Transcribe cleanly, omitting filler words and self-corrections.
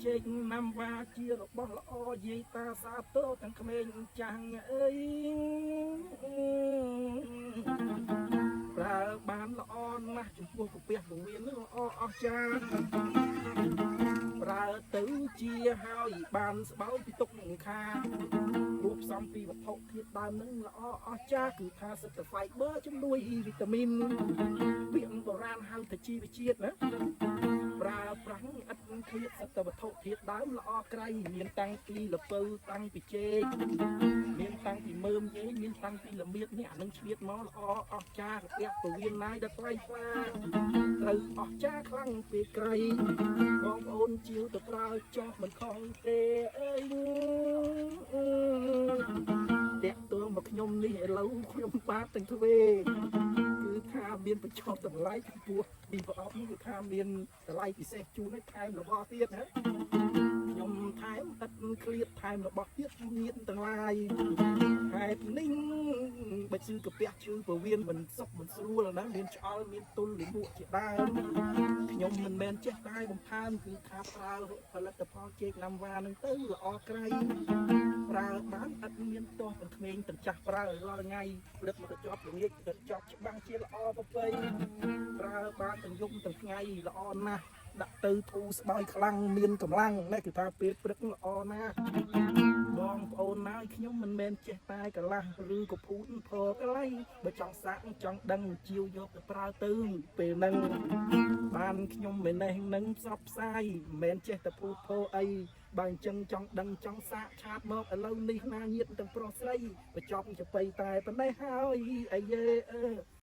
ជែកណាំវ៉ាជារបស់ល្អយាយតាសាទរទាំងក្មេងចាំងអើយប្រើបានល្អណាស់ចំពោះកាពះពងមានល្អអស្ចារ្យប្រើទៅជាហើយបានស្បោយពីទុកនឹងខារូបផ្សំពីវត្ថុធាតុដើមនឹងល្អអស្ចារ្យគឺថាសិទ្ធិ fiber ជំនួយវីតាមីនពាក្យបុរាណហៅថាជីវជាតិណាប្រើប្រាស់ឥតឃ្លាតសត្វវត្ថុធាតុដើមល្អក្រៃមានតាំងពីលពៅតាំងពីចេកមានតាំងពីមើមយេមានតាំងពីល្មៀតនេះអានឹងឆ្លៀតមកល្អអស្ចារ្យកាពះពវៀនណាយដល់ថ្លៃថ្លាត្រូវអស្ចារ្យខ្លាំងពេកក្រៃបងប្អូនជាវទៅប្រើចោះមិនខំទេអើយតាក់ទងមកខ្ញុំនេះឥឡូវខ្ញុំបាទទាំងទ្វេគឺថាមានបញ្ចុះតម្លៃពីពោះពីប្រអប់នេះគឺថាមានតម្លៃពិសេសជូនឲ្យថែមរបស់ទៀតណាខ្ញុំថែមឥតឃ្លាតថែមរបស់ទៀតជូនញាតិទាំងឡាយហេតុនេះបើជឿកាពះជឿពវៀនមិនសុខមិនស្រួលណាមានឆ្អល់មានទុលលិមួកជាដើមខ្ញុំមិនមែនចេះតែបំផានគឺថាប្រើផលិតផលចេកណាំវ៉ានឹងទៅល្អក្រៃប្រើបានឥតមានទាស់ទាំងក្មេងទាំងចាស់ប្រើរាល់ថ្ងៃព្រឹកមកជាប់ល្ងាចទៅជាប់ច្បាំងជាល្អប្រពៃប្រើបានទាំងយប់ទាំងថ្ងៃល្អណាស់ដាក់ទៅធូរស្បើយខ្លាំងមានកម្លាំងនេះគឺថាពេលព្រឹកល្អណាស់បងប្អូនណាយខ្ញុំមិនមែនចេះតែកន្លះឬក៏ភូតផកន្លៃបើចង់សាក់ចង់ដឹងជាវយកទៅប្រើទៅពេលហ្នឹងបានខ្ញុំមិនណេះនឹងផ្សព្វផ្សាយមិនមែនចេះតែភូតផអីបើអញ្ចឹងចង់ដឹងចង់សាកឆាតមកឥឡូវនេះណាញាតិទាំងប្រុសស្រីបញ្ចប់ចបៃតែប៉ុណ្ណេះហើយអាយេ